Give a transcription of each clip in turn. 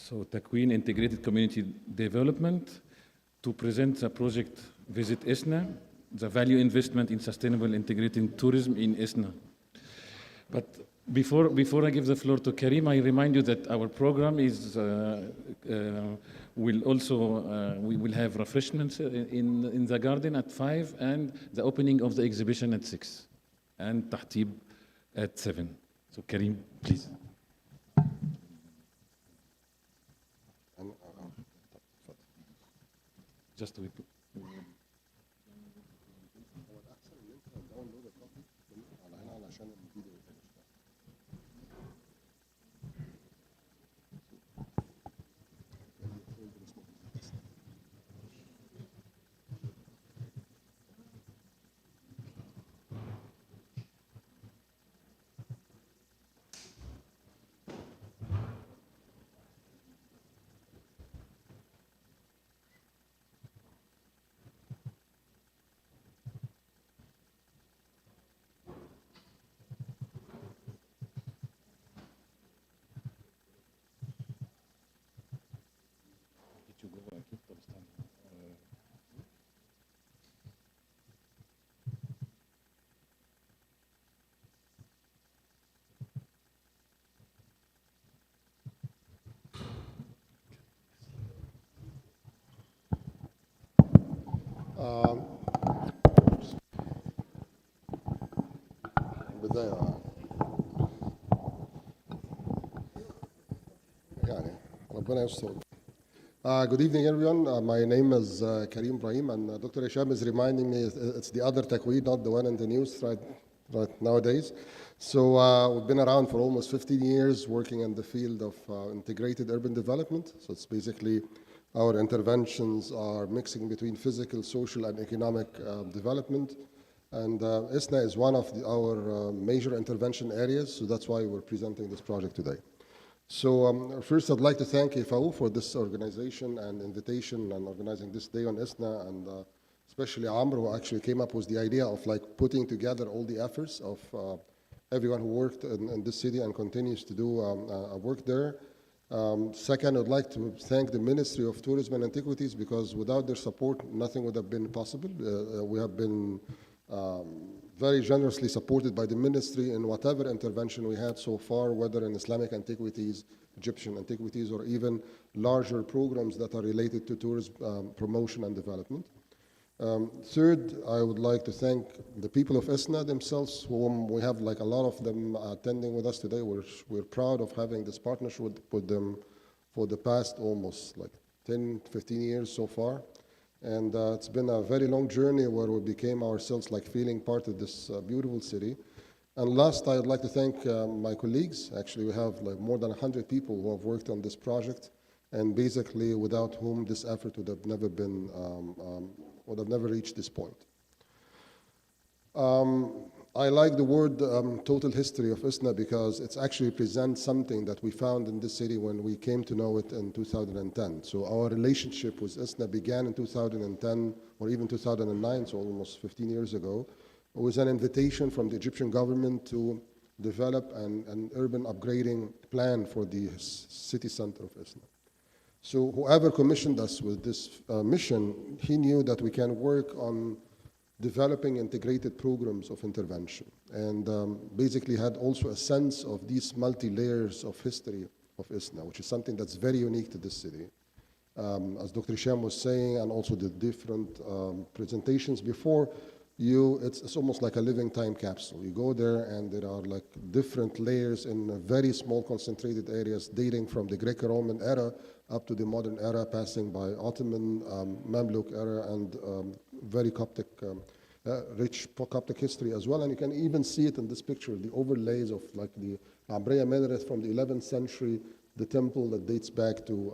So Takween Integrated Community Development to present the project VISIT-Esna, the value investment in sustainable integrated tourism in Esna. But before I give the floor to Karim, I remind you that our program is we will have refreshments in the garden at 5 and the opening of the exhibition at 6 and Tahtib at 7. So Karim, please. Just to Good evening, everyone. My name is Karim Brahim, and Dr. Hisham is reminding me it's the other Takween, not the one in the news right nowadays. So we've been around for almost 15 years working in the field of integrated urban development. So it's basically our interventions are mixing between physical, social, and economic development. And Esna is one of our major intervention areas, so that's why we're presenting this project today. So first, I'd like to thank Ifao for this organization and invitation and organizing this day on Esna, and especially Amr, who actually came up with the idea of like putting together all the efforts of everyone who worked in this city and continues to do work there. Second, I'd like to thank the Ministry of Tourism and Antiquities, because without their support, nothing would have been possible. We have been very generously supported by the ministry in whatever intervention we had so far, whether in Islamic antiquities, Egyptian antiquities, or even larger programs that are related to tourism promotion and development. Third, I would like to thank the people of Esna themselves, whom we have like a lot of them attending with us today. We're proud of having this partnership with them for the past almost like 10, 15 years so far. And it's been a very long journey where we became ourselves like feeling part of this beautiful city. And last, I would like to thank my colleagues. Actually, we have like more than 100 people who have worked on this project, and basically without whom this effort would have never been, would have never reached this point. I like the word total history of Esna because it actually presents something that we found in this city when we came to know it in 2010. So our relationship with Esna began in 2010 or even 2009, so almost 15 years ago. It was an invitation from the Egyptian government to develop an urban upgrading plan for the city center of Esna. So whoever commissioned us with this mission, he knew that we can work on developing integrated programs of intervention, and basically had also a sense of these multi-layers of history of Esna, which is something that's very unique to this city. As Dr. Hisham was saying, and also the different presentations before, it's almost like a living time capsule. You go there and there are like different layers in very small concentrated areas dating from the Greco-Roman era up to the modern era, passing by Ottoman, Mamluk era, and very Coptic, rich Coptic history as well. And you can even see it in this picture, the overlays of like the Abreya minaret from the 11th century, the temple that dates back to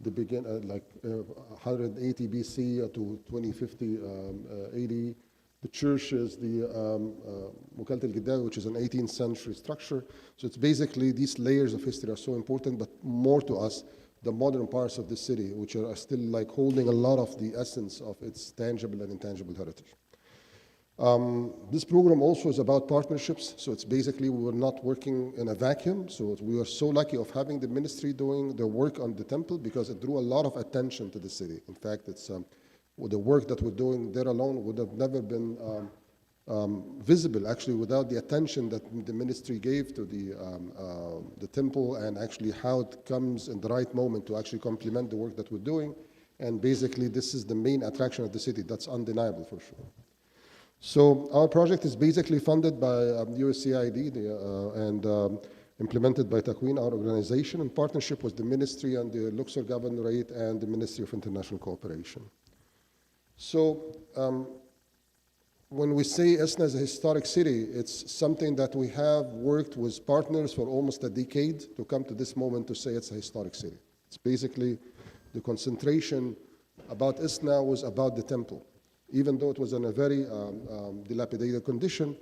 the 180 BC to 2050 AD. The church is the Mukalat al-Giddawi, which is an 18th century structure. So it's basically these layers of history are so important, but more to us, the modern parts of the city, which are still like holding a lot of the essence of its tangible and intangible heritage. This program also is about partnerships, so it's basically we were not working in a vacuum, so we are so lucky of having the ministry doing the work on the temple because it drew a lot of attention to the city. In fact, it's the work that we're doing there alone would have never been visible actually without the attention that the ministry gave to the temple and actually how it comes in the right moment to actually complement the work that we're doing. And basically this is the main attraction of the city, that's undeniable for sure. So our project is basically funded by USAID and implemented by Takween, our organization, in partnership with the ministry and the Luxor Governorate and the Ministry of International Cooperation. So when we say Esna is a historic city, it's something that we have worked with partners for almost a decade to come to this moment to say it's a historic city. It's basically the concentration about Esna was about the temple, even though it was in a very dilapidated condition.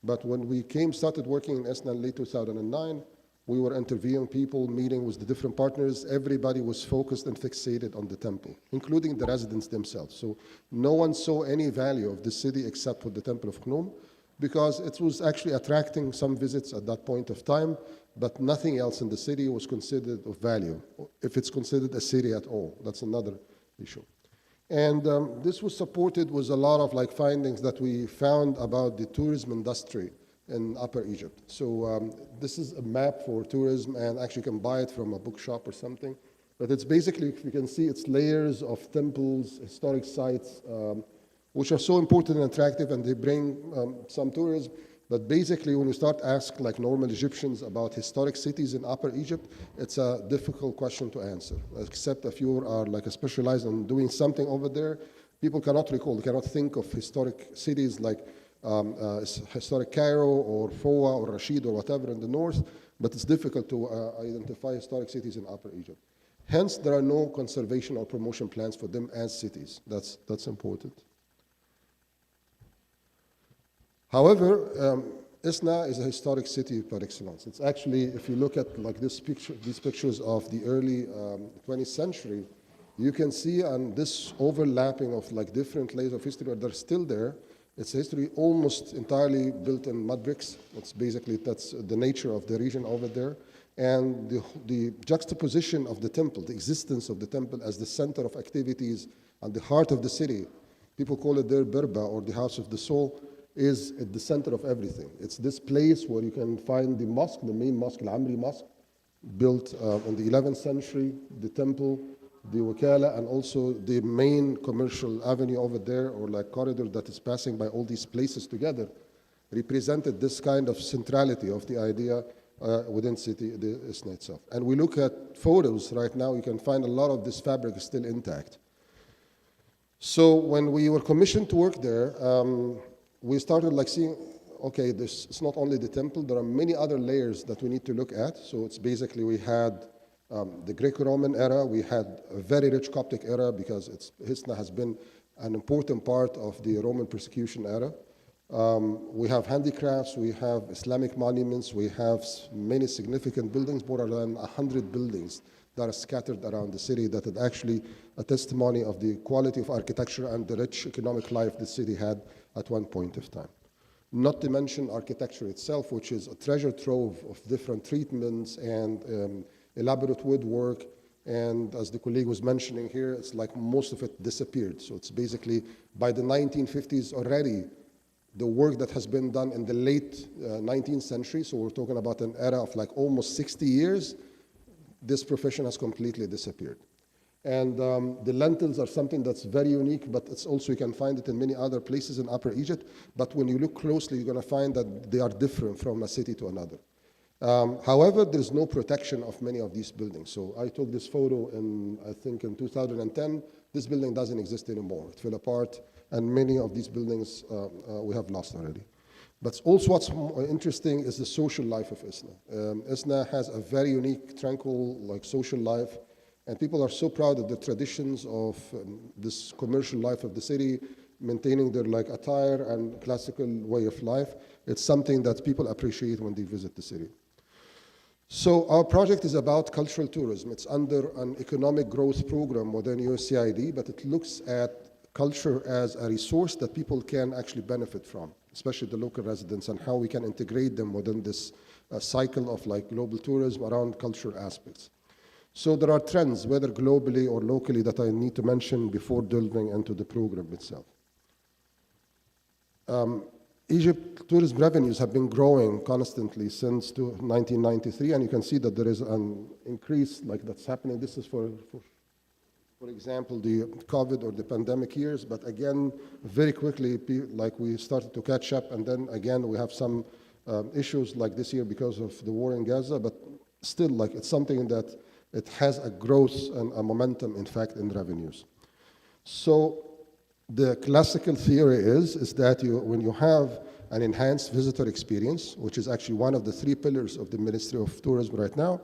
But when we started working in Esna in late 2009, we were interviewing people, meeting with the different partners. Everybody was focused and fixated on the temple, including the residents themselves. So no one saw any value of the city except for the Temple of Khnum, because it was actually attracting some visits at that point of time, but nothing else in the city was considered of value, if it's considered a city at all. That's another issue. And this was supported with a lot of findings that we found about the tourism industry in Upper Egypt. So this is a map for tourism, and actually you can buy it from a bookshop or something. But it's basically, if you can see, it's layers of temples, historic sites, which are so important and attractive, and they bring some tourism. But basically, when you start asking normal Egyptians about historic cities in Upper Egypt, it's a difficult question to answer, except if you are specialized in doing something over there. People cannot recall, they cannot think of historic cities like historic Cairo or Foa or Rashid or whatever in the north, but it's difficult to identify historic cities in Upper Egypt. Hence, there are no conservation or promotion plans for them as cities. That's important. However, Esna is a historic city par excellence. It's actually, if you look at these pictures of the early 20th century, you can see on this overlapping of different layers of history, they're still there. It's a history almost entirely built in mud bricks. It's basically, that's the nature of the region over there. And the juxtaposition of the temple, the existence of the temple as the center of activities and the heart of the city, people call it their Berba, or the house of the soul, is at the center of everything. It's this place where you can find the mosque, the main mosque, Al-Amri Mosque, built in the 11th century, the temple, the Wakkala, and also the main commercial avenue over there, or corridor that is passing by all these places together, represented this kind of centrality of the idea within city, the Esna itself. And we look at photos right now, you can find a lot of this fabric is still intact. So when we were commissioned to work there, we started seeing, okay, it's not only the temple, there are many other layers that we need to look at. So it's basically, we had the Greco-Roman era, we had a very rich Coptic era because Esna has been an important part of the Roman persecution era. We have handicrafts, we have Islamic monuments, we have many significant buildings, more than 100 buildings that are scattered around the city that is actually a testimony of the quality of architecture and the rich economic life the city had at one point of time. Not to mention architecture itself, which is a treasure trove of different treatments and elaborate woodwork. And as the colleague was mentioning here, it's most of it disappeared. So it's basically, by the 1950s already, the work that has been done in the late 19th century, so we're talking about an era of almost 60 years, this profession has completely disappeared. And the lentils are something that's very unique, but it's also, you can find it in many other places in Upper Egypt. But when you look closely, you're going to find that they are different from a city to another. However, there's no protection of many of these buildings. So I took this photo I think in 2010. This building doesn't exist anymore. It fell apart, and many of these buildings we have lost already. But also what's interesting is the social life of Esna. Esna has a very unique, tranquil, social life. And people are so proud of the traditions of this commercial life of the city, maintaining their attire and classical way of life. It's something that people appreciate when they visit the city. So our project is about cultural tourism. It's under an economic growth program within USAID, but it looks at culture as a resource that people can actually benefit from, especially the local residents, and how we can integrate them within this cycle of like global tourism around cultural aspects. So there are trends, whether globally or locally, that I need to mention before delving into the program itself. Egypt tourism revenues have been growing constantly since 1993, and you can see that there is an increase like that's happening. This is for example, the COVID or the pandemic years, but again, very quickly, like we started to catch up, and then again, we have some issues like this year because of the war in Gaza, but still, like, it's something that it has a growth and a momentum, in fact, in revenues. So the classical theory is that when you have an enhanced visitor experience, which is actually one of the 3 pillars of the Ministry of Tourism right now,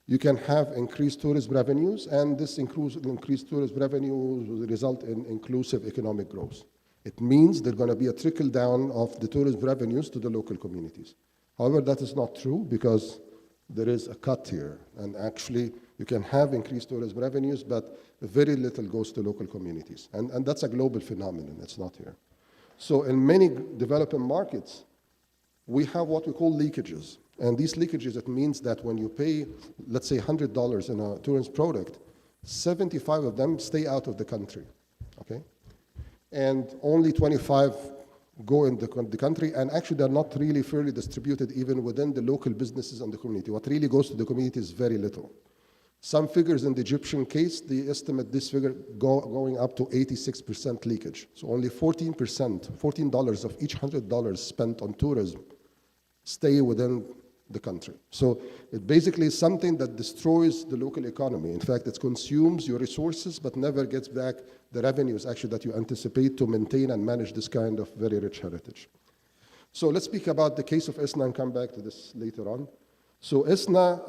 you can have increased tourism revenues, and this increased tourism revenues will result in inclusive economic growth. It means there's going to be a trickle down of the tourism revenues to the local communities. However, that is not true because there is a cut here, and actually you can have increased tourism revenues, but very little goes to local communities. And that's a global phenomenon, it's not here. So in many developing markets, we have what we call leakages. And these leakages, it means that when you pay, let's say $100 in a tourism product, 75 of them stay out of the country, okay? And only 25 go in the country, and actually they're not really fairly distributed even within the local businesses and the community. What really goes to the community is very little. Some figures in the Egyptian case, they estimate this figure going up to 86% leakage. So only 14% of each $100 spent on tourism stay within the country. So it basically is something that destroys the local economy. In fact, it consumes your resources, but never gets back the revenues actually that you anticipate to maintain and manage this kind of very rich heritage. So let's speak about the case of Esna and come back to this later on. So Esna,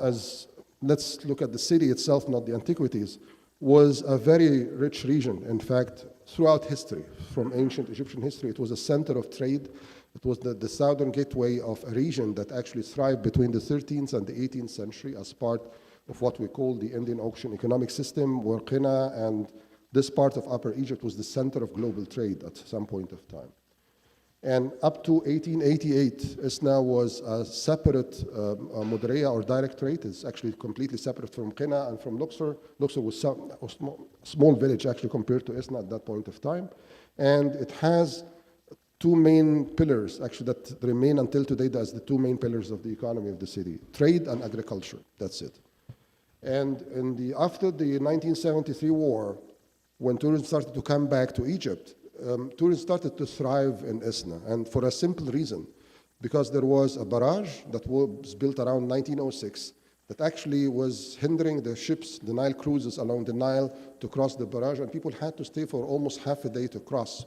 let's look at the city itself, not the Antiquities, was a very rich region. In fact, throughout history, from ancient Egyptian history, it was a center of trade. It was the southern gateway of a region that actually thrived between the 13th and the 18th century as part of what we call the Indian Ocean economic system, where Qina and this part of Upper Egypt was the center of global trade at some point of time. And up to 1888, Esna was a separate Mudriya or directorate. It's actually completely separate from Qina and from Luxor. Luxor was a small village actually compared to Esna at that point of time. And it has 2 main pillars actually that remain until today as the 2 main pillars of the economy of the city: trade and agriculture. That's it. And after the 1973 war, when tourism started to come back to Egypt, tourism started to thrive in Esna, and for a simple reason, because there was a barrage that was built around 1906 that actually was hindering the ships, the Nile cruises along the Nile, to cross the barrage, and people had to stay for almost half a day to cross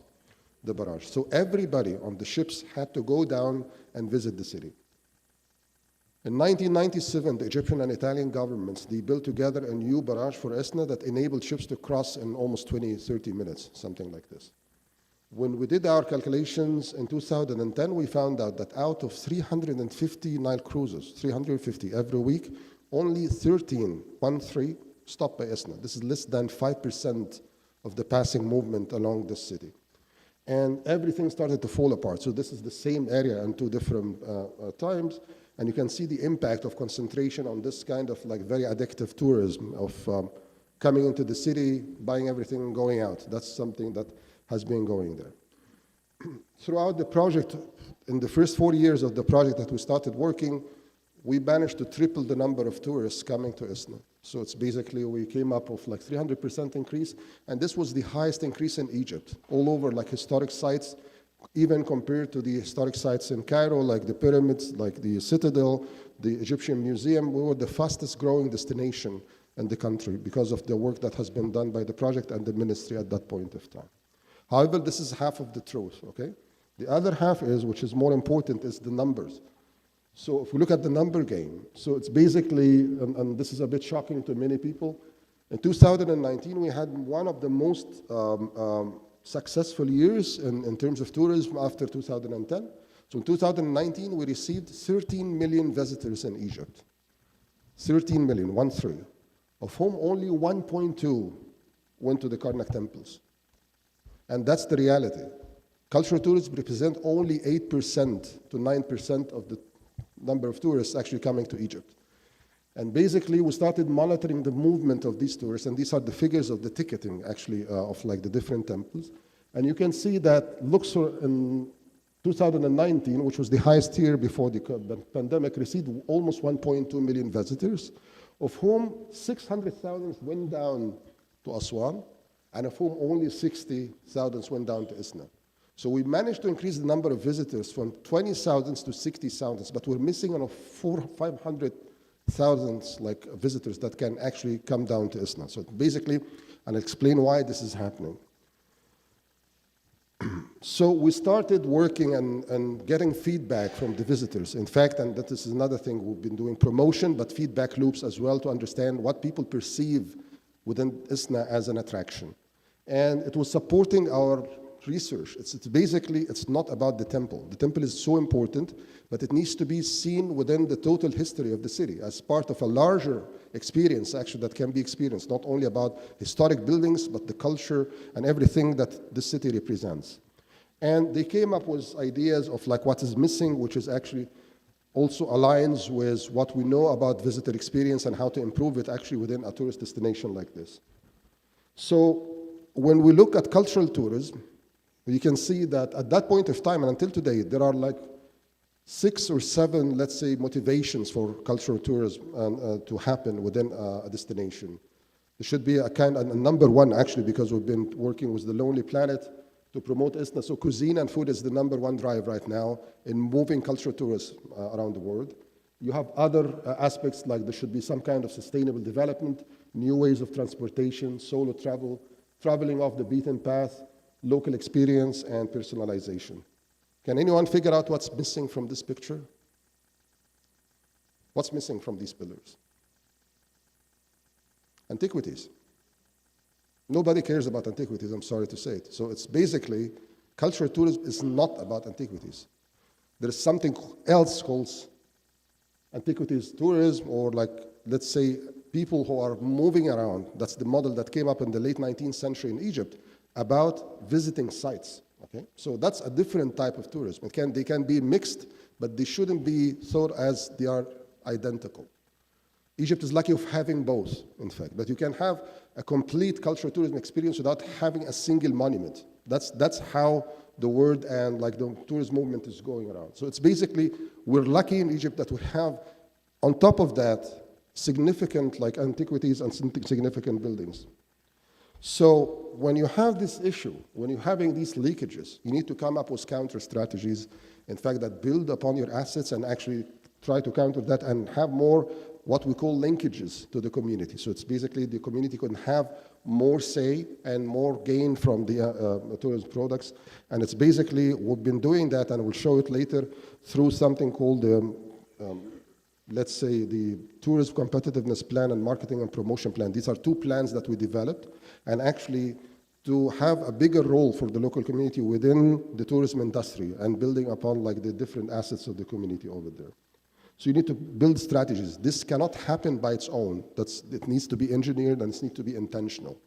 the barrage. So everybody on the ships had to go down and visit the city. In 1997, the Egyptian and Italian governments, they built together a new barrage for Esna that enabled ships to cross in almost 20-30 minutes, something like this. When we did our calculations in 2010, we found out that out of 350 Nile cruises, 350 every week, only 13 stopped by Esna. This is less than 5% of the passing movement along this city. And everything started to fall apart. So this is the same area in 2 different times. And you can see the impact of concentration on this kind of like very addictive tourism of coming into the city, buying everything and going out. That's something that has been going there. Throughout the project, in the first 4 years of the project that we started working, we managed to triple the number of tourists coming to Esna. So it's basically, we came up with like 300% increase, and this was the highest increase in Egypt, all over like historic sites, even compared to the historic sites in Cairo, like the pyramids, like the Citadel, the Egyptian Museum. We were the fastest growing destination in the country because of the work that has been done by the project and the ministry at that point of time. However, this is half of the truth, okay? The other half is, which is more important, is the numbers. So if we look at the number game, so it's basically, and this is a bit shocking to many people, in 2019 we had one of the most successful years in terms of tourism after 2010. So in 2019 we received 13 million visitors in Egypt. 13 million, 1/3, of whom only 1.2 went to the Karnak temples. And that's the reality. Cultural tourism represent only 8% to 9% of the number of tourists actually coming to Egypt. And basically, we started monitoring the movement of these tourists, and these are the figures of the ticketing, actually, of like the different temples. And you can see that Luxor in 2019, which was the highest year before the pandemic, received almost 1.2 million visitors, of whom 600,000 went down to Aswan, and of whom only 60,000 went down to Esna. So we managed to increase the number of visitors from 20,000 to 60,000, but we're missing on 500,000 like visitors that can actually come down to Esna. So basically, I'll explain why this is happening. So we started working and getting feedback from the visitors. In fact, and that is another thing, we've been doing promotion, but feedback loops as well to understand what people perceive within Esna as an attraction. And it was supporting our research. It's basically, it's not about the temple. The temple is so important, but it needs to be seen within the total history of the city as part of a larger experience, actually, that can be experienced, not only about historic buildings, but the culture and everything that the city represents. And they came up with ideas of like what is missing, which is actually also aligns with what we know about visitor experience and how to improve it actually within a tourist destination like this. So when we look at cultural tourism, you can see that at that point of time and until today, there are like 6 or 7, let's say, motivations for cultural tourism to happen within a destination. There should be a number one, actually, because we've been working with the Lonely Planet to promote Esna. So cuisine and food is the number one drive right now in moving cultural tourists around the world. You have other aspects, like there should be some kind of sustainable development, new ways of transportation, solo travel, traveling off the beaten path, local experience, and personalization. Can anyone figure out what's missing from this picture? What's missing from these pillars? Antiquities. Nobody cares about antiquities, I'm sorry to say it. So it's basically, cultural tourism is not about antiquities. There's something else called antiquities tourism, or like, let's say, people who are moving around. That's the model that came up in the late 19th century in Egypt, about visiting sites, okay? So that's a different type of tourism. They can be mixed, but they shouldn't be thought as they are identical. Egypt is lucky of having both, in fact, but you can have a complete cultural tourism experience without having a single monument. That's how the world and like the tourist movement is going around. So it's basically, we're lucky in Egypt that we have, on top of that, significant like antiquities and significant buildings. So when you have this issue, when you're having these leakages, you need to come up with counter strategies, in fact, that build upon your assets and actually try to counter that and have more what we call linkages to the community. So it's basically the community can have more say and more gain from the tourism products. And it's basically, we've been doing that, and we'll show it later, through something called let's say the Tourism Competitiveness Plan and Marketing and Promotion Plan. These are 2 plans that we developed, and actually to have a bigger role for the local community within the tourism industry and building upon like the different assets of the community over there. So you need to build strategies. This cannot happen by its own. It needs to be engineered and it needs to be intentional.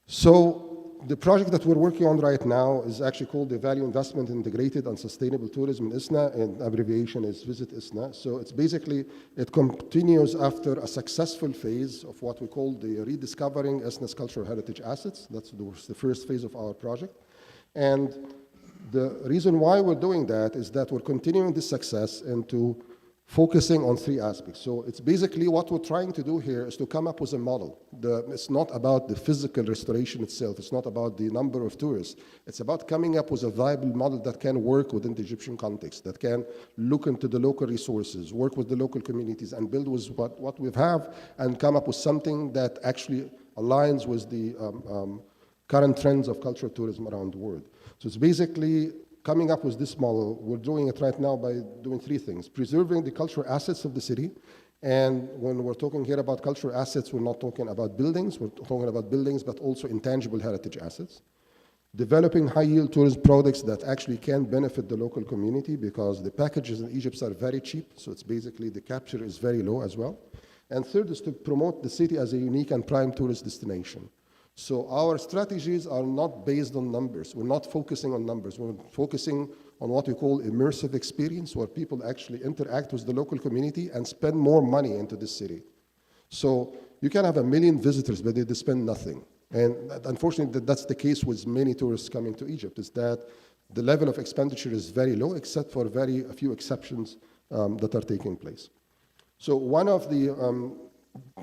So the project that we're working on right now is actually called the Value Investment Integrated and Sustainable Tourism in Esna, and abbreviation is VISIT-Esna. So it's basically, it continues after a successful phase of what we call the rediscovering Esna's cultural heritage assets. That's the first phase of our project. And the reason why we're doing that is that we're continuing this success into focusing on 3 aspects. So it's basically what we're trying to do here is to come up with a model. It's not about the physical restoration itself. It's not about the number of tourists. It's about coming up with a viable model that can work within the Egyptian context, that can look into the local resources, work with the local communities, and build with what we have, and come up with something that actually aligns with the current trends of cultural tourism around the world. So it's basically coming up with this model. We're doing it right now by doing 3 things: preserving the cultural assets of the city. And when we're talking here about cultural assets, we're not talking about buildings. We're talking about buildings, but also intangible heritage assets. Developing high-yield tourism products that actually can benefit the local community, because the packages in Egypt are very cheap. So it's basically the capture is very low as well. And third is to promote the city as a unique and prime tourist destination. So our strategies are not based on numbers. We're not focusing on numbers. We're focusing on what we call immersive experience, where people actually interact with the local community and spend more money into the city. So you can have 1 million visitors, but they spend nothing. And unfortunately, that's the case with many tourists coming to Egypt, is that the level of expenditure is very low, except for a few exceptions that are taking place. So one of the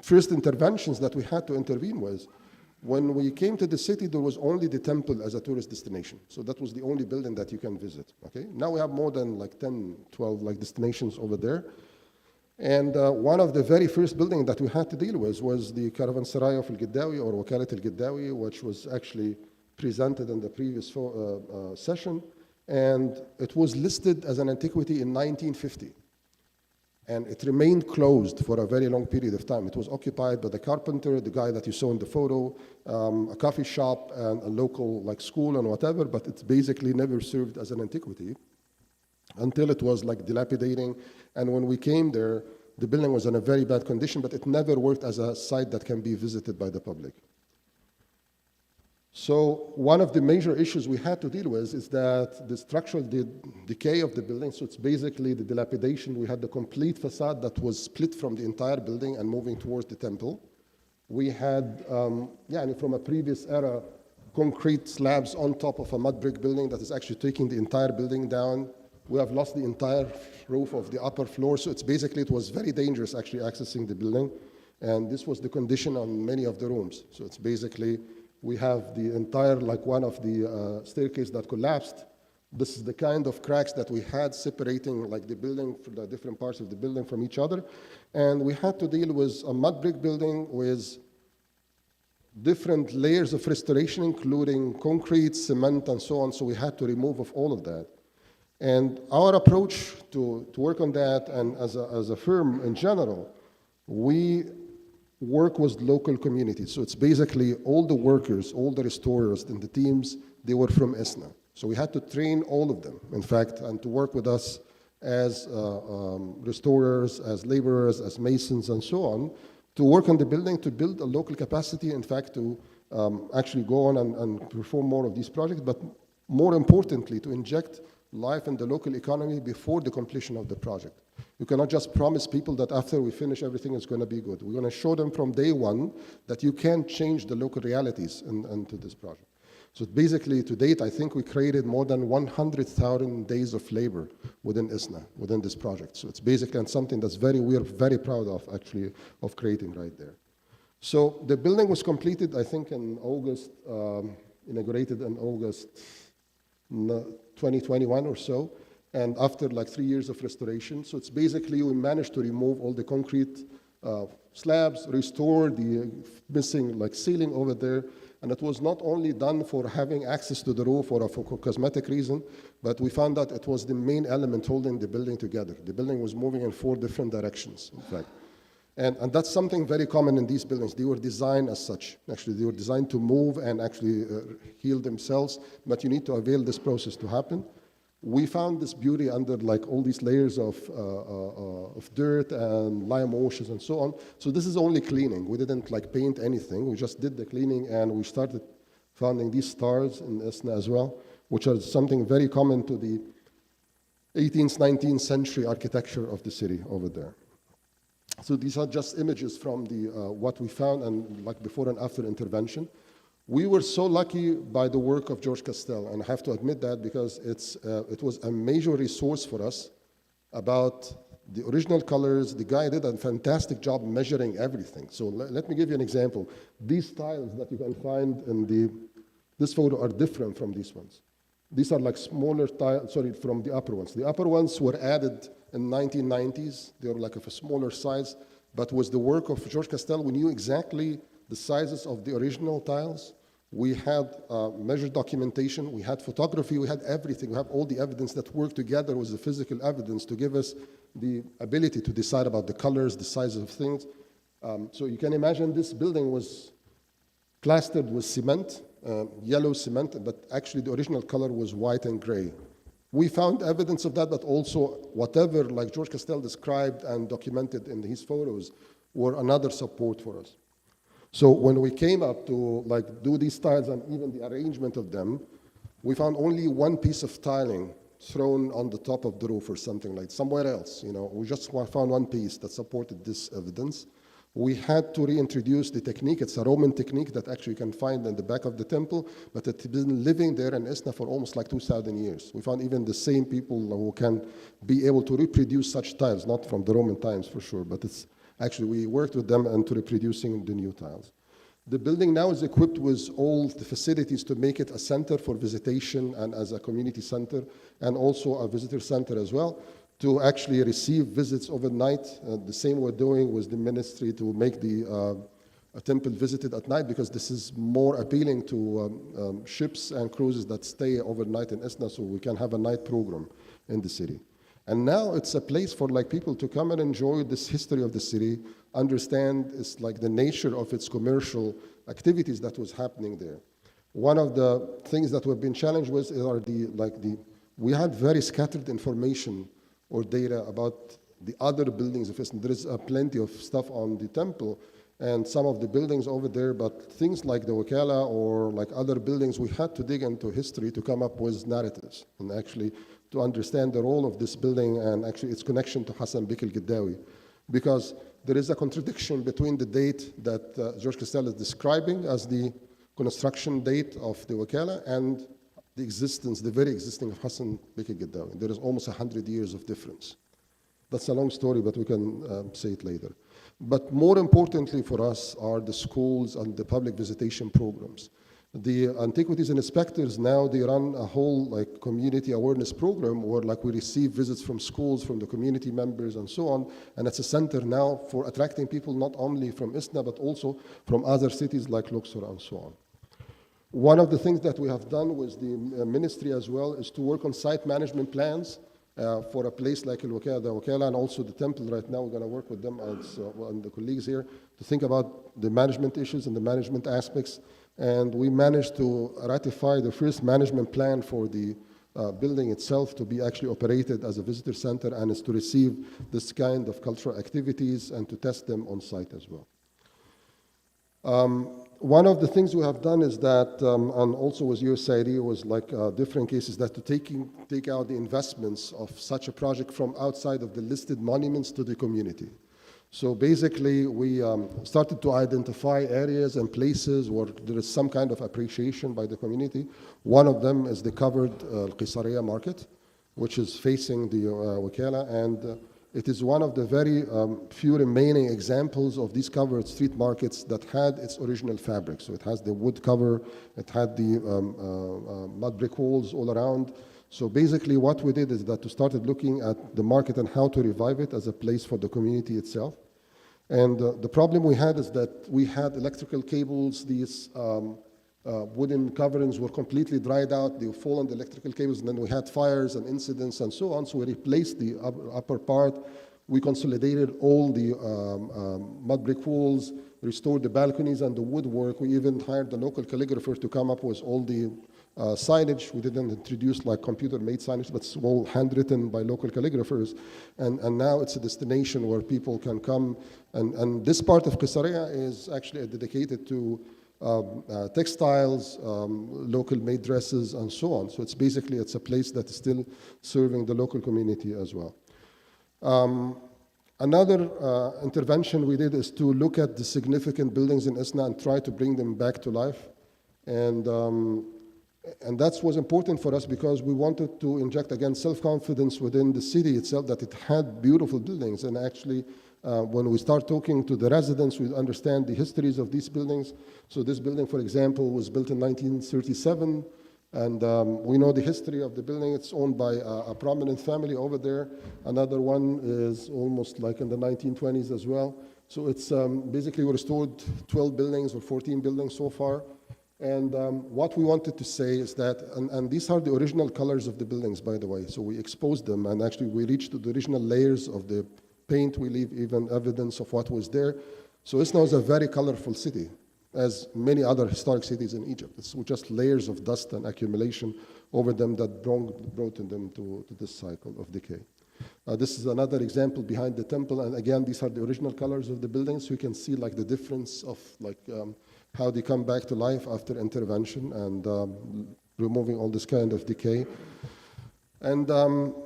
first interventions that we had to intervene was, when we came to the city, there was only the temple as a tourist destination. So that was the only building that you can visit, okay? Now we have more than like 10, 12 like destinations over there. And one of the very first buildings that we had to deal with was the Caravanserai of Al-Giddawi, or Wakalat Al-Giddawi, which was actually presented in the previous session. And it was listed as an antiquity in 1950. And it remained closed for a very long period of time. It was occupied by the carpenter, the guy that you saw in the photo, a coffee shop, and a local like school and whatever, but it's basically never served as an antiquity until it was like dilapidating. And when we came there, the building was in a very bad condition, but it never worked as a site that can be visited by the public. So one of the major issues we had to deal with is that the structural decay of the building, so it's basically the dilapidation. We had the complete facade that was split from the entire building and moving towards the temple. We had, from a previous era, concrete slabs on top of a mud brick building that is actually taking the entire building down. We have lost the entire roof of the upper floor, so it was very dangerous actually accessing the building. And this was the condition on many of the rooms. So it's basically, we have the entire, like one of the staircase that collapsed. This is the kind of cracks that we had separating like the building, from the different parts of the building from each other. And we had to deal with a mud brick building with different layers of restoration, including concrete, cement, and so on. So we had to remove of all of that. And our approach to work on that, and as a firm in general, we work with local communities. So it's basically all the workers, all the restorers and the teams, they were from Esna. So we had to train all of them, in fact, and to work with us as restorers, as laborers, as masons, and so on, to work on the building, to build a local capacity, in fact, to actually go on and perform more of these projects, but more importantly, to inject life in the local economy before the completion of the project. You cannot just promise people that after we finish, everything is going to be good. We're going to show them from day one that you can change the local realities into this project. So basically, to date, I think we created more than 100,000 days of labor within Esna, within this project. So it's basically something that's we're very proud of, actually, of creating right there. So the building was completed, I think, in August, inaugurated in August 2021 or so, and after like 3 years of restoration. So it's basically, we managed to remove all the concrete slabs, restore the missing like ceiling over there, and it was not only done for having access to the roof or for cosmetic reason, but we found that it was the main element holding the building together. The building was moving in 4 different directions, in fact. And that's something very common in these buildings. They were designed as such. Actually, they were designed to move and actually heal themselves, but you need to avail this process to happen. We found this beauty under like all these layers of dirt and lime washes and so on. So this is only cleaning. We didn't like paint anything. We just did the cleaning, and we started finding these stars in Esna as well, which are something very common to the 18th, 19th century architecture of the city over there. So these are just images from the what we found and like before and after intervention. We were so lucky by the work of George Castell, and I have to admit that because it was a major resource for us about the original colors. The guy did a fantastic job measuring everything. So let me give you an example. These tiles that you can find in this photo are different from these ones. These are like smaller tiles, from the upper ones. The upper ones were added in 1990s. They were like of a smaller size, but with the work of George Castell, we knew exactly the sizes of the original tiles. We had measured documentation, we had photography, we had everything. We have all the evidence that worked together with the physical evidence to give us the ability to decide about the colors, the sizes of things. So you can imagine this building was plastered with cement, yellow cement, but actually the original color was white and gray. We found evidence of that, but also whatever like George Castell described and documented in his photos were another support for us. So when we came up to like do these tiles and even the arrangement of them, we found only one piece of tiling thrown on the top of the roof or something like somewhere else. We just found one piece that supported this evidence. We had to reintroduce the technique. It's a Roman technique that actually you can find in the back of the temple, but it's been living there in Esna for almost like 2,000 years. We found even the same people who can be able to reproduce such tiles, not from the Roman times for sure, but it's actually, we worked with them into reproducing the new tiles. The building now is equipped with all the facilities to make it a center for visitation and as a community center, and also a visitor center as well, to actually receive visits overnight. The same we're doing with the ministry to make the temple visited at night, because this is more appealing to ships and cruises that stay overnight in Esna, so we can have a night program in the city. And now it's a place for like people to come and enjoy this history of the city, understand it's like the nature of its commercial activities that was happening there. One of the things that we've been challenged with are we had very scattered information or data about the other buildings of Esna. There is plenty of stuff on the temple and some of the buildings over there, but things like the Wakkala or like other buildings, we had to dig into history to come up with narratives and actually to understand the role of this building and actually its connection to Hassan Bek al-Gaddawi. Because there is a contradiction between the date that George Cristal is describing as the construction date of the Wakkala and the existence, the very existence of Hassan Bek al-Gaddawi. There is almost 100 years of difference. That's a long story, but we can say it later. But more importantly for us are the schools and the public visitation programs. The Antiquities inspectors now, they run a whole like community awareness program where like we receive visits from schools, from the community members and so on. And it's a center now for attracting people not only from Esna, but also from other cities like Luxor and so on. One of the things that we have done with the ministry as well is to work on site management plans for a place like the Wakkala and also the temple. Right now we're going to work with them and the colleagues here to think about the management issues and the management aspects. And we managed to ratify the first management plan for the building itself to be actually operated as a visitor center and is to receive this kind of cultural activities and to test them on site as well. One of the things we have done is that, and also with USAID, was like different cases that to take out the investments of such a project from outside of the listed monuments to the community. So basically, we started to identify areas and places where there is some kind of appreciation by the community. One of them is the covered Qisariya market, which is facing the Wakkala, and it is one of the very few remaining examples of these covered street markets that had its original fabric. So it has the wood cover, it had the mud brick walls all around. So basically what we did is that we started looking at the market and how to revive it as a place for the community itself. And the problem we had is that we had electrical cables, these wooden coverings were completely dried out, they fall on the electrical cables, and then we had fires and incidents and so on, so we replaced the upper part. We consolidated all the mud brick walls, restored the balconies and the woodwork. We even hired the local calligrapher to come up with all the signage. We didn't introduce like computer-made signage, but it's all handwritten by local calligraphers. And now it's a destination where people can come. And this part of Qisariya is actually dedicated to textiles, local-made dresses, and so on. So it's basically, it's a place that is still serving the local community as well. Another intervention we did is to look at the significant buildings in Esna and try to bring them back to life. And that was important for us because we wanted to inject, again, self-confidence within the city itself that it had beautiful buildings. And actually, when we start talking to the residents, we understand the histories of these buildings. So this building, for example, was built in 1937. And we know the history of the building. It's owned by a prominent family over there. Another one is almost like in the 1920s as well. So it's basically we restored 12 buildings or 14 buildings so far. And what we wanted to say is that, and these are the original colors of the buildings, by the way. So we exposed them, and actually we reached to the original layers of the paint. We leave even evidence of what was there. So Esna is a very colorful city, as many other historic cities in Egypt. It's just layers of dust and accumulation over them that brought them to this cycle of decay. This is another example behind the temple, and again, these are the original colors of the buildings. So you can see like the difference of like how they come back to life after intervention and removing all this kind of decay. And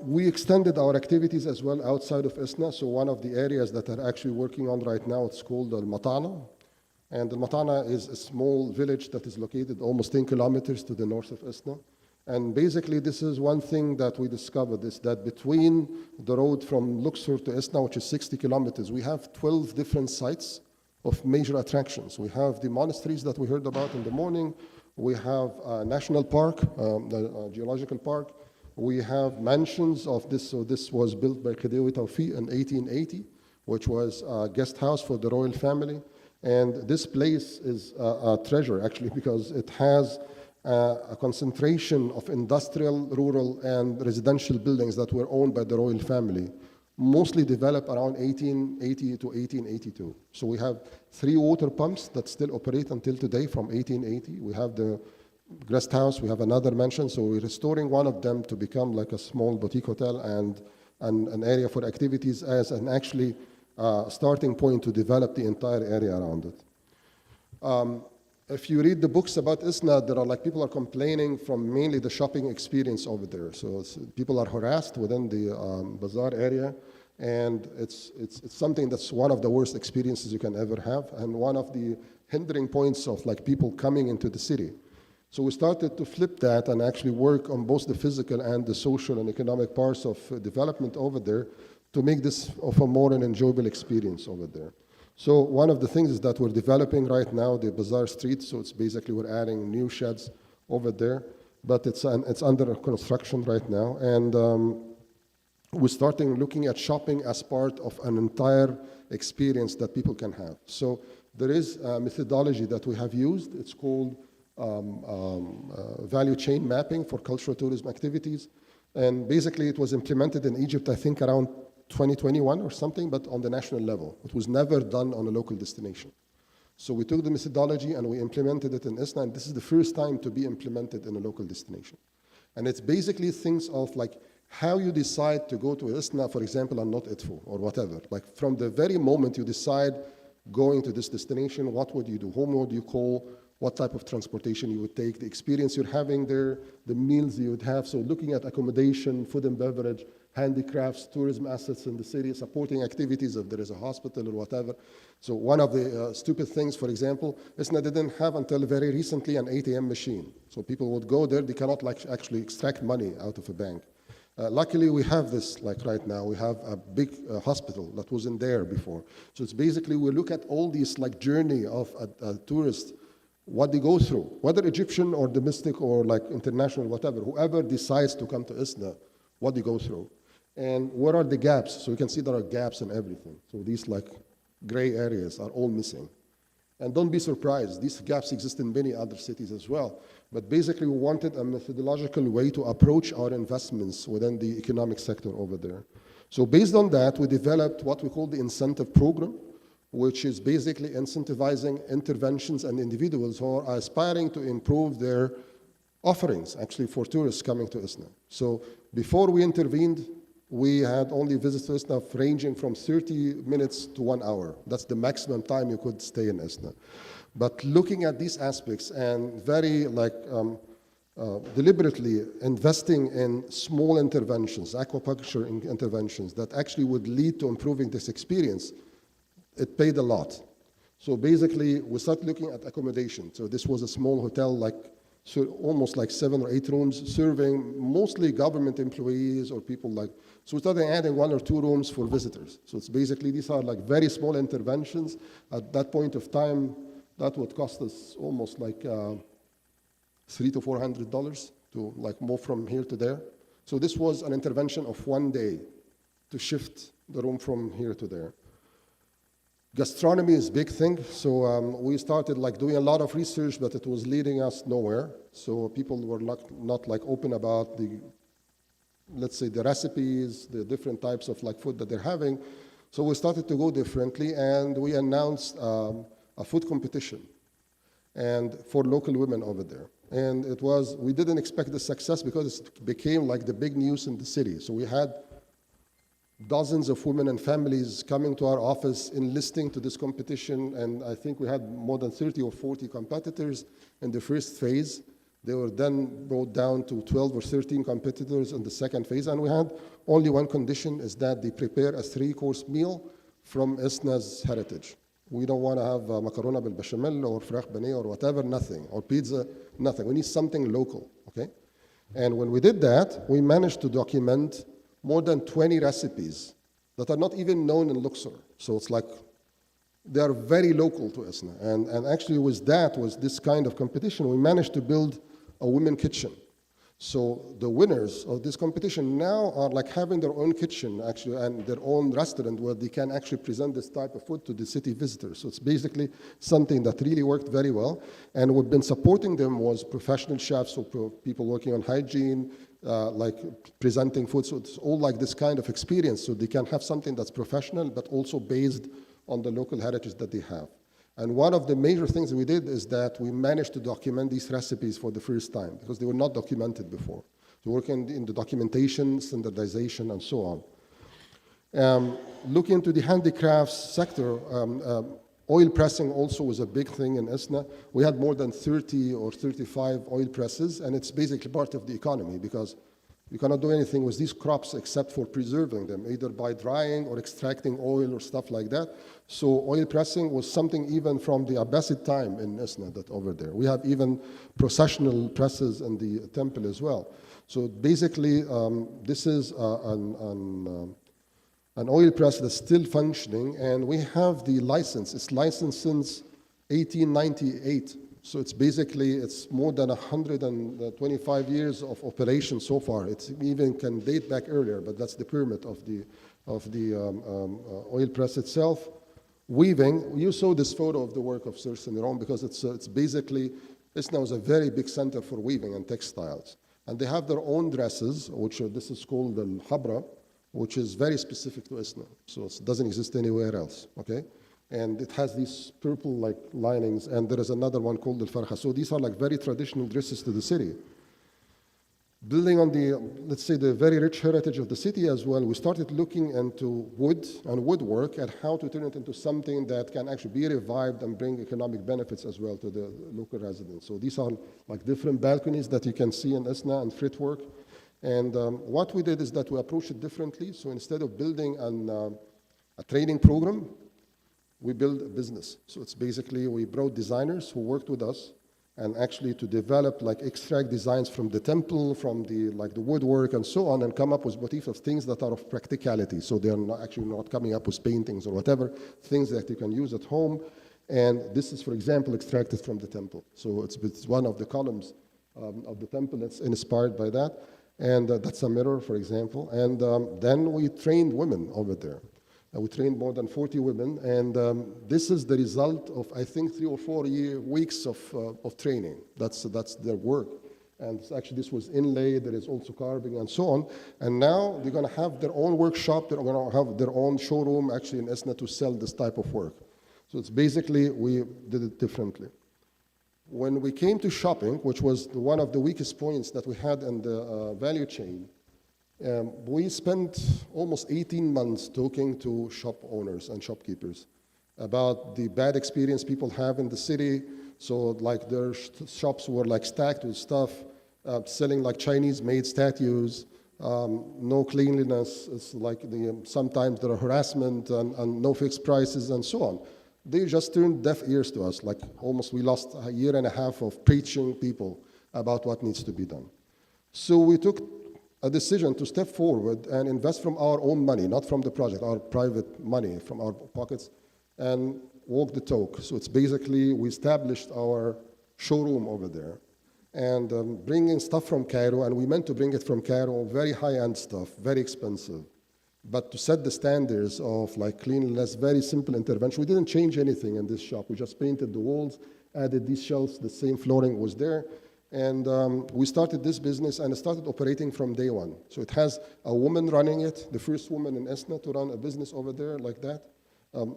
we extended our activities as well outside of Esna. So one of the areas that are actually working on right now, it's called Al-Matana. And Al-Matana is a small village that is located almost 10 kilometers to the north of Esna. And basically, this is one thing that we discovered, is that between the road from Luxor to Esna, which is 60 kilometers, we have 12 different sites of major attractions. We have the monasteries that we heard about in the morning. We have a national park, the geological park. We have mansions of this. So this was built by Khedive Tawfiq in 1880, which was a guest house for the royal family. And this place is a treasure, actually, because it has a concentration of industrial, rural, and residential buildings that were owned by the royal family, mostly developed around 1880 to 1882. So we have 3 water pumps that still operate until today from 1880. We have the guest house, we have another mansion, so we're restoring one of them to become like a small boutique hotel and an area for activities as an actually starting point to develop the entire area around it. If you read the books about Esna, there are like people are complaining from mainly the shopping experience over there. So people are harassed within the bazaar area, and it's something that's one of the worst experiences you can ever have, and one of the hindering points of like people coming into the city. So we started to flip that and actually work on both the physical and the social and economic parts of development over there to make this of a more an enjoyable experience over there. So one of the things is that we're developing right now the Bazaar Street. So it's basically we're adding new sheds over there, but it's under construction right now. And we're starting looking at shopping as part of an entire experience that people can have. So there is a methodology that we have used. It's called value chain mapping for cultural tourism activities. And basically it was implemented in Egypt, I think around 2021 or something, but on the national level. It was never done on a local destination. So we took the methodology and we implemented it in Esna, and this is the first time to be implemented in a local destination. And it's basically things of like how you decide to go to Esna, for example, and not Ifao or whatever. Like from the very moment you decide going to this destination, what would you do? Whom would you call? What type of transportation you would take, the experience you're having there, the meals you would have. So looking at accommodation, food and beverage, handicrafts, tourism assets in the city, supporting activities if there is a hospital or whatever. So one of the stupid things, for example, Esna didn't have until very recently an ATM machine. So people would go there, they cannot like actually extract money out of a bank. Luckily, we have this like right now. We have a big hospital that wasn't there before. So it's basically we look at all these like journey of a tourist, what they go through, whether Egyptian or domestic or like international, whatever, whoever decides to come to Esna, what they go through. And what are the gaps? So you can see there are gaps in everything. So these like gray areas are all missing. And don't be surprised, these gaps exist in many other cities as well. But basically we wanted a methodological way to approach our investments within the economic sector over there. So based on that, we developed what we call the incentive program, which is basically incentivizing interventions and individuals who are aspiring to improve their offerings, actually, for tourists coming to Esna. So before we intervened, we had only visits to Esna ranging from 30 minutes to 1 hour. That's the maximum time you could stay in Esna. But looking at these aspects and very like deliberately investing in small interventions, aquaculture interventions that actually would lead to improving this experience, it paid a lot. So basically, we started looking at accommodation. So this was a small hotel, like so almost like 7 or 8 rooms, serving mostly government employees or people like. So we started adding 1 or 2 rooms for visitors. So it's basically these are like very small interventions. At that point of time, that would cost us almost like $300 to $400 to like move from here to there. So this was an intervention of 1 day to shift the room from here to there. Gastronomy is a big thing, so we started like doing a lot of research, but it was leading us nowhere. So people were not like open about the, let's say, the recipes, the different types of like food that they're having. So we started to go differently, and we announced a food competition, and for local women over there. And it was, we didn't expect the success because it became like the big news in the city. So we had dozens of women and families coming to our office, enlisting to this competition, and I think we had more than 30 or 40 competitors in the first phase. They were then brought down to 12 or 13 competitors in the second phase, and we had only one condition, is that they prepare a 3-course meal from Esna's heritage. We don't want to have macarona bil bechamel or frach benet or whatever, nothing, or pizza, nothing. We need something local, okay? And when we did that, we managed to document more than 20 recipes that are not even known in Luxor. So it's like, they are very local to Esna. And actually with this kind of competition, we managed to build a women kitchen. So the winners of this competition now are like having their own kitchen actually and their own restaurant where they can actually present this type of food to the city visitors. So it's basically something that really worked very well. And we've been supporting them was professional chefs, so people working on hygiene, like presenting food. So it's all like this kind of experience. So they can have something that's professional, but also based on the local heritage that they have. And one of the major things we did is that we managed to document these recipes for the first time because they were not documented before. So working in the documentation, standardization, and so on. Looking into the handicrafts sector, oil pressing also was a big thing in Esna. We had more than 30 or 35 oil presses, and it's basically part of the economy because you cannot do anything with these crops except for preserving them, either by drying or extracting oil or stuff like that. So oil pressing was something even from the Abbasid time in Esna, that over there. We have even processional presses in the temple as well. So basically, this is an oil press that's still functioning, and we have the license. It's licensed since 1898. So it's more than 125 years of operation so far. It even can date back earlier, but that's the permit of the oil press itself. Weaving, you saw this photo of the work of Sir Siniron because it's basically, Esna was a very big center for weaving and textiles. And they have their own dresses, this is called the Habra, which is very specific to Esna. So it doesn't exist anywhere else, okay? And it has these purple like linings, and there is another one called the Farha. So these are like very traditional dresses to the city. Building on the, let's say, the very rich heritage of the city as well, we started looking into wood and woodwork and how to turn it into something that can actually be revived and bring economic benefits as well to the local residents. So these are like different balconies that you can see in Esna and fretwork. And what we did is that we approached it differently. So instead of building a training program, we built a business. So it's basically, we brought designers who worked with us and actually to develop, like extract designs from the temple, from the woodwork and so on, and come up with motifs of things that are of practicality. So they're not coming up with paintings or whatever, things that you can use at home. And this is, for example, extracted from the temple. So it's one of the columns of the temple that's inspired by that. And that's a mirror, for example. And then we trained women over there. We trained more than 40 women, and this is the result of, I think, 3 or 4 weeks of training. That's their work. And actually, this was inlaid, there is also carving and so on. And now they're going to have their own workshop, they're going to have their own showroom actually in Esna to sell this type of work. So it's basically, we did it differently. When we came to shopping, which was one of the weakest points that we had in the value chain, we spent almost 18 months talking to shop owners and shopkeepers about the bad experience people have in the city. So like their shops were like stacked with stuff, selling like Chinese-made statues, no cleanliness. It's like sometimes there are harassment and no fixed prices and so on. They just turned deaf ears to us, like almost we lost a year and a half of preaching people about what needs to be done. So we took a decision to step forward and invest from our own money, not from the project, our private money from our pockets, and walk the talk. So it's basically, we established our showroom over there and bringing stuff from Cairo, and we meant to bring it from Cairo, very high-end stuff, very expensive. But to set the standards of like cleanliness, very simple intervention. We didn't change anything in this shop. We just painted the walls, added these shelves, the same flooring was there. And we started this business and it started operating from day one. So it has a woman running it, the first woman in Esna to run a business over there like that.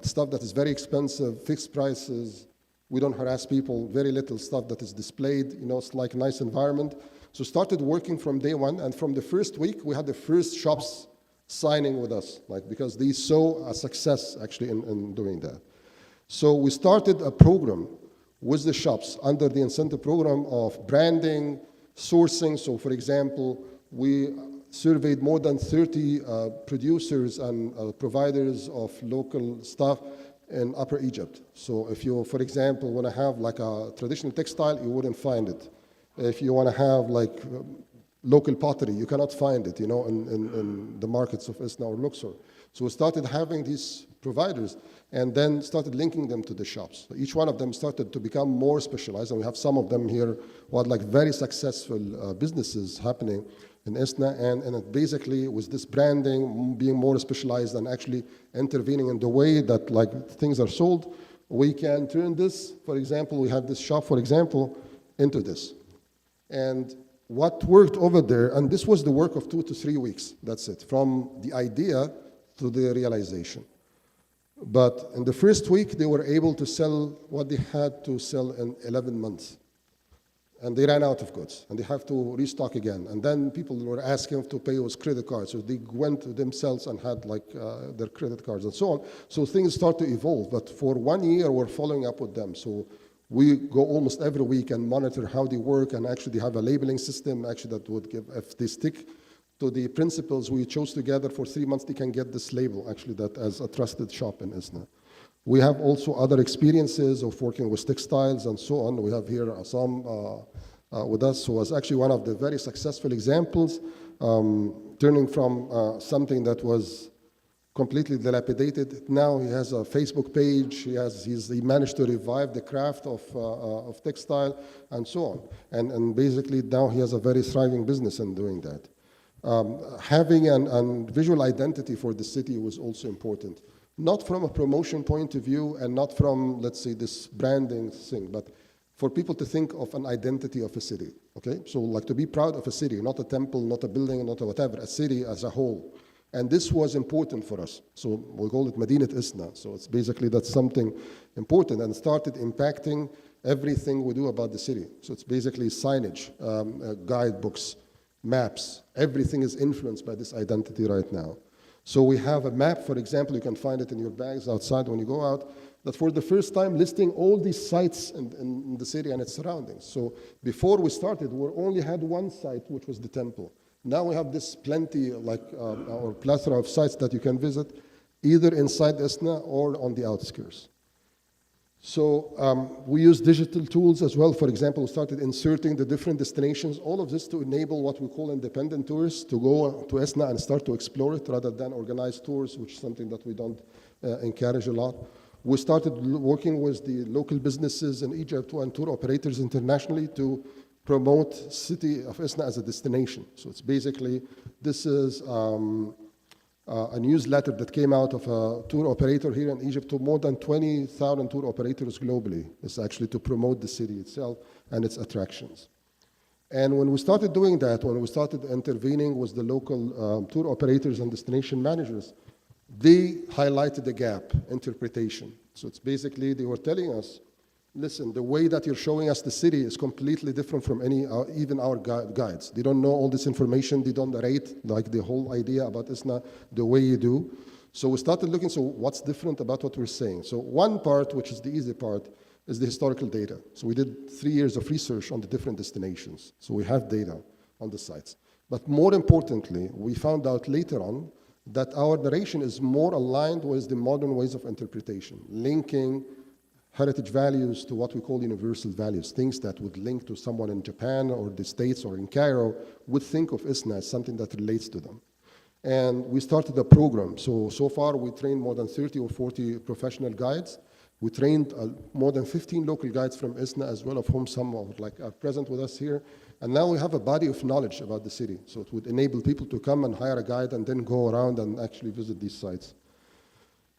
Stuff that is very expensive, fixed prices. We don't harass people, very little stuff that is displayed. It's like a nice environment. So started working from day one. And from the first week, we had the first shops signing with us, like, because they saw a success actually in doing that. So we started a program with the shops under the incentive program of branding, sourcing. So for example, we surveyed more than 30 producers and providers of local stuff in Upper Egypt. So if you, for example, want to have like a traditional textile, you wouldn't find it. If you want to have like local pottery, you cannot find it, in the markets of Esna or Luxor. So we started having these providers and then started linking them to the shops. So each one of them started to become more specialized, and we have some of them here who had like very successful businesses happening in Esna, and it basically was this branding, being more specialized and actually intervening in the way that like things are sold. We can turn this, for example, we have this shop, for example, into this. And what worked over there, and this was the work of 2 to 3 weeks, that's it, from the idea to the realization. But in the first week, they were able to sell what they had to sell in 11 months. And they ran out of goods, and they have to restock again. And then people were asking to pay with credit cards, so they went to themselves and had like their credit cards and so on. So things start to evolve, but for 1 year, we're following up with them. So we go almost every week and monitor how they work, and actually they have a labeling system actually that would give, if they stick to the principles we chose together for 3 months, they can get this label actually that as a trusted shop in Esna. We have also other experiences of working with textiles and so on. We have here Assam with us, who was actually one of the very successful examples, turning from something that was completely dilapidated. Now he has a Facebook page. He managed to revive the craft of textile and so on. And basically now he has a very thriving business in doing that. Having a visual identity for the city was also important. Not from a promotion point of view and not from, let's say, this branding thing, but for people to think of an identity of a city, okay? So like to be proud of a city, not a temple, not a building, not a whatever, a city as a whole. And this was important for us. So we call it VISIT-Esna. So it's basically that's something important and started impacting everything we do about the city. So it's basically signage, guidebooks, maps. Everything is influenced by this identity right now. So we have a map, for example, you can find it in your bags outside when you go out, that for the first time listing all these sites in the city and its surroundings. So before we started, we only had one site, which was the temple. Now we have this plenty, or plethora of sites that you can visit, either inside Esna or on the outskirts. So we use digital tools as well. For example, we started inserting the different destinations, all of this to enable what we call independent tourists to go to Esna and start to explore it rather than organized tours, which is something that we don't encourage a lot. We started working with the local businesses in Egypt and tour operators internationally to promote city of Esna as a destination. So it's basically, this is a newsletter that came out of a tour operator here in Egypt to more than 20,000 tour operators globally. It's actually to promote the city itself and its attractions. And when we started doing that, when we started intervening with the local tour operators and destination managers, they highlighted the gap, interpretation. So it's basically, they were telling us, listen, the way that you're showing us the city is completely different from any, even our guides. They don't know all this information. They don't rate like the whole idea about Esna the way you do. So we started looking, so what's different about what we're saying? So one part, which is the easy part, is the historical data. So we did 3 years of research on the different destinations. So we have data on the sites. But more importantly, we found out later on that our narration is more aligned with the modern ways of interpretation, linking heritage values to what we call universal values, things that would link to someone in Japan or the States or in Cairo would think of Esna as something that relates to them. And we started a program. So far we trained more than 30 or 40 professional guides. We trained more than 15 local guides from Esna as well, of whom some are present with us here. And now we have a body of knowledge about the city. So it would enable people to come and hire a guide and then go around and actually visit these sites.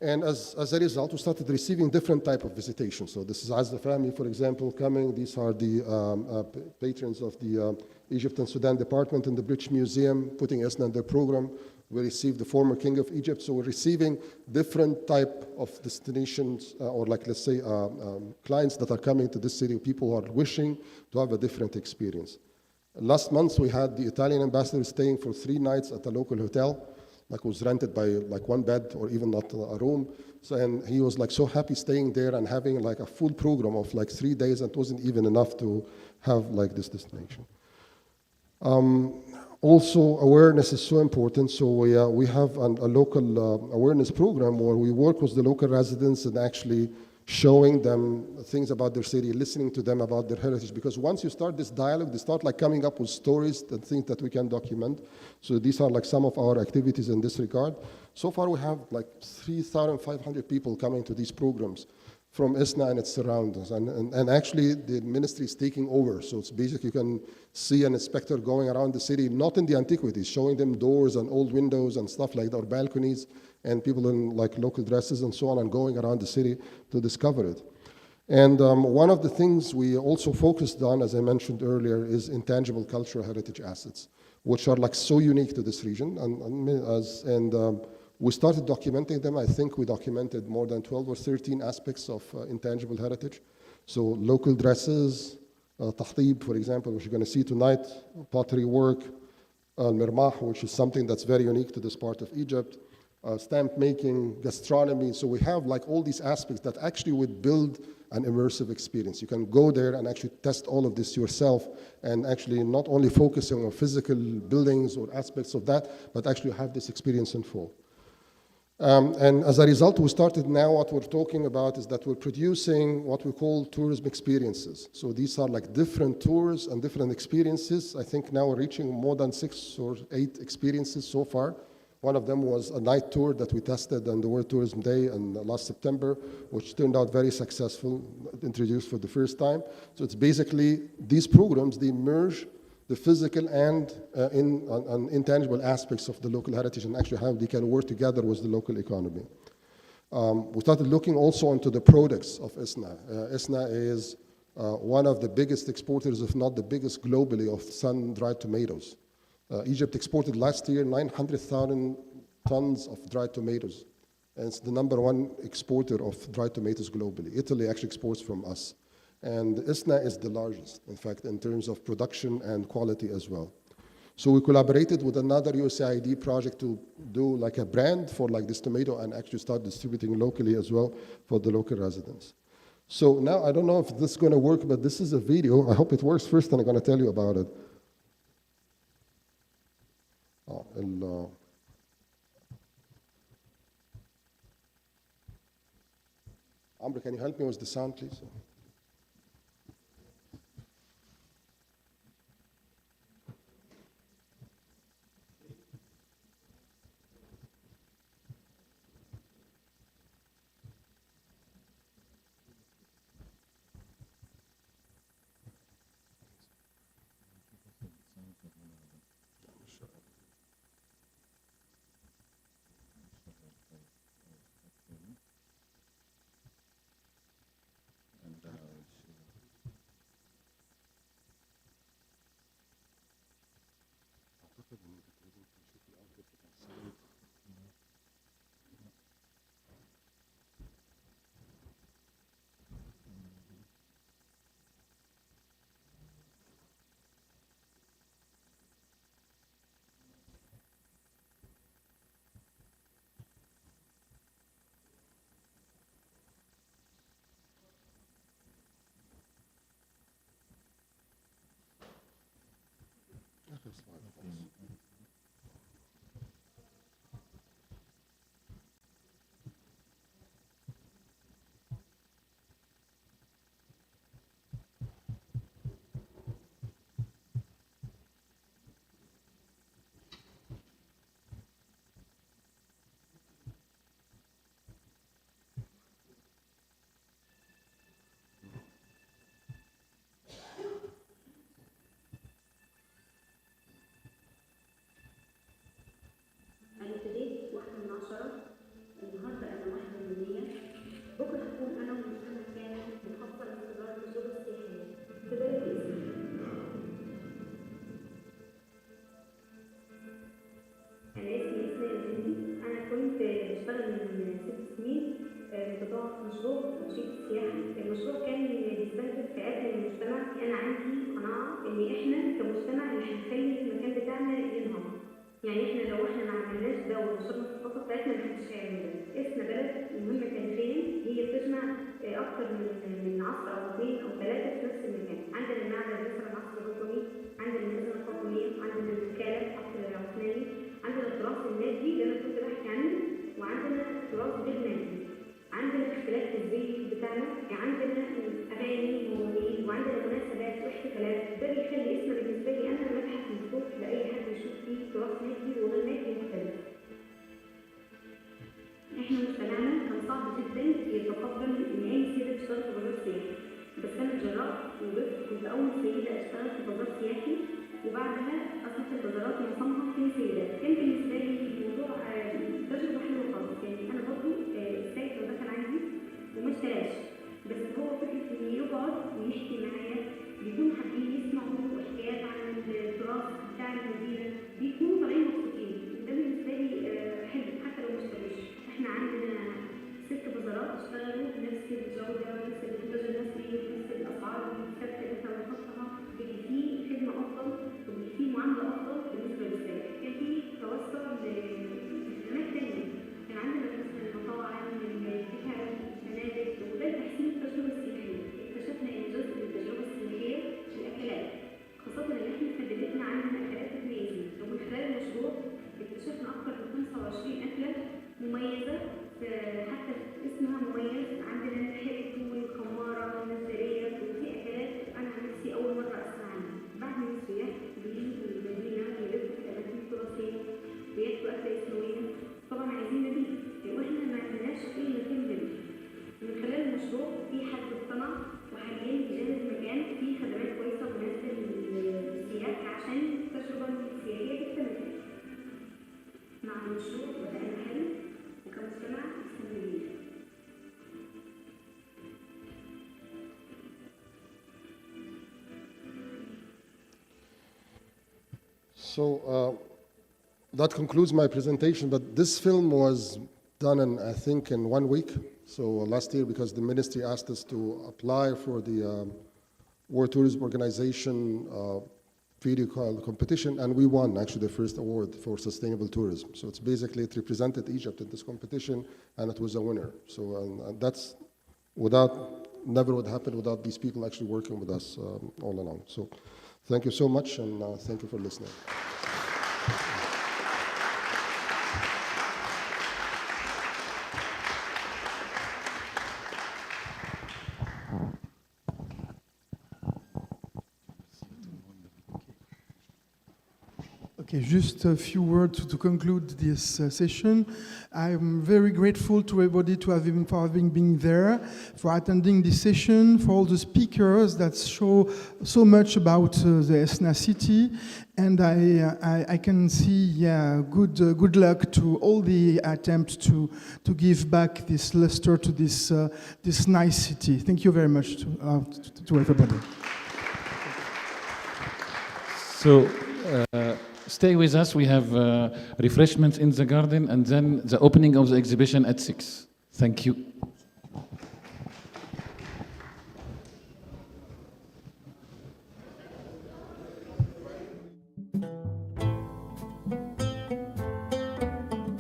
And as a result, we started receiving different type of visitations. So this is Azza family, for example, coming. These are the patrons of the Egypt and Sudan Department in the British Museum, putting Esna in their program. We received the former king of Egypt. So we're receiving different type of destinations, or like, let's say, clients that are coming to this city, people who are wishing to have a different experience. Last month, we had the Italian ambassador staying for 3 nights at a local hotel. like was rented by like one bed or even not a room. So, and he was like so happy staying there and having like a full program of like 3 days, and it wasn't even enough to have like this destination. Also, awareness is so important. So we have a local awareness program where we work with the local residents and actually showing them things about their city, listening to them about their heritage. Because once you start this dialogue, they start like coming up with stories and things that we can document. So these are like some of our activities in this regard. So far, we have like 3,500 people coming to these programs from Esna and its surroundings. And actually, the ministry is taking over. So it's basically, you can see an inspector going around the city, not in the antiquities, showing them doors and old windows and stuff like that, or balconies, and people in like local dresses and so on, and going around the city to discover it. And one of the things we also focused on, as I mentioned earlier, is intangible cultural heritage assets, which are like so unique to this region. We started documenting them. I think we documented more than 12 or 13 aspects of intangible heritage. So local dresses, Tahtib, for example, which you're going to see tonight, pottery work, al-mirmah, which is something that's very unique to this part of Egypt, stamp making, gastronomy. So we have like all these aspects that actually would build an immersive experience. You can go there and actually test all of this yourself, and actually not only focusing on physical buildings or aspects of that, but actually have this experience in full. And as a result, we started now, what we're talking about is that we're producing what we call tourism experiences. So these are like different tours and different experiences. I think now we're reaching more than 6 or 8 experiences so far. One of them was a night tour that we tested on the World Tourism Day in last September, which turned out very successful, introduced for the first time. So it's basically these programs, they merge the physical and intangible aspects of the local heritage, and actually how they can work together with the local economy. We started looking also into the products of Esna. Esna is one of the biggest exporters, if not the biggest globally, of sun-dried tomatoes. Egypt exported last year 900,000 tons of dried tomatoes, and it's the #1 exporter of dried tomatoes globally. Italy actually exports from us. And Esna is the largest, in fact, in terms of production and quality as well. So we collaborated with another USAID project to do like a brand for like this tomato and actually start distributing locally as well for the local residents. So now I don't know if this is going to work, but this is a video. I hope it works first, and I'm going to tell you about it. Amber, can you help me with the sound, please? أنا ابتديت واحدة من 10، النهاردة أنا واحدة من 100، بكرة هكون أنا ومجتمع كامل بنفكر في تجارة الزوجة السياحية في بلد اسمي. أنا اسمي إسنا. أنا كنت بشتغل من 6 سنين متطوعة في مشروع تنشيط السياحة. المشروع كان بيستهدف فئات من المجتمع. أنا عندي قناعة إن إحنا كمجتمع اللي هنخلي المكان بتاعنا ينهض. يعني احنا لو احنا ما عملناش ده ونشرنا الثقافه بتاعتنا محدش هيعمل ده. اسنا بلد مهمه تاريخيا، هي بتجمع اكتر من عصر او اثنين او ثلاثه في نفس المكان. عندنا المعبد مثلا عصر الرقمي، عندنا المدينه الفاطميه، عندنا الوكاله عصر العثماني، عندنا التراث المادي اللي انا كنت بحكي عنه، وعندنا التراث غير مادي. عندنا اختلاف في الزي بتاعنا، عندنا اغاني ومواويل، وعندنا مناسبات واحتفالات. ده بيخلي اسمنا بالنسبه لي انا متحف مفتوح لاي حد يشوف فيه تراث مادي وغير مادي مختلف. احنا مجتمعنا كان صعب جدا يتقبل ان اي سيده تشتغل في بازار سياحي، بس انا جربت ووقفت، كنت اول سيده اشتغل في بازار سياحي، وبعدها اصبحت البازارات معظمها فيه سيدات. كان بالنسبه لي الموضوع تجربه حلوه خالص. يعني انا برضه السيد ده كان عندي وما اشتراش، بس هو فكره انه يقعد ويحكي معايا، بيكونوا حابين يسمعوا حكايات عن التراث بتاع المدينه، بيكونوا طالعين مبسوطين. ده بالنسبه لي حلو حتى لو ما اشتراش. احنا عندنا 6 بازارات اشتغلوا بنفس الجوده ونفس المنتج المصري ونفس الاسعار الثابته اللي احنا بنحطها، بيبقى فيه خدمه افضل وبيبقى فيه معامله افضل بالنسبه للسائح. كان في توسع لخدمات ثانيه، كان عندنا مثلا المطاعم، الفكهه، الفنادق، وده تحسين التجربه السياحيه. اكتشفنا ان جزء من التجربه السياحيه الاكلات، خاصه ان احنا في بلدنا عندنا اكلات متميزه، ومن خلال المشروع اكتشفنا اكثر من 25 اكله مميزه، حتى اسمها مميز. عندنا الحلو والخماره والنسريه، وفي اكلات انا عن نفسي اول مره اسمع عنها. بعد ما السياح بيجوا المدينه ويلفوا في الاماكن التراثيه وياكلوا اكله اسيويه، طبعا عايزين نبيع، واحنا ما عندناش اي مكان نبيع. من خلال المشروع في حد اقتنع، وحاليا بجانب المكان في خدمات كويسه مناسبه للسياح عشان التجربه السياحيه تستمر. مع المشروع بدأنا حلو وكمجتمع مستمرين. So that concludes my presentation, but this film was done in, I think, in 1 week. So last year, because the ministry asked us to apply for the World Tourism Organization video competition, and we won actually the first award for sustainable tourism. So it's basically, it represented Egypt in this competition, and it was a winner. So and that's never would happen without these people actually working with us all along. So thank you so much, and thank you for listening. Okay, just a few words to conclude this session. I'm very grateful to everybody for having been there, for attending this session, for all the speakers that show so much about the Esna city. And I can see, good luck to all the attempts to give back this luster to this nice city. Thank you very much to everybody. So, stay with us. We have refreshments in the garden, and then the opening of the exhibition at 6. Thank you.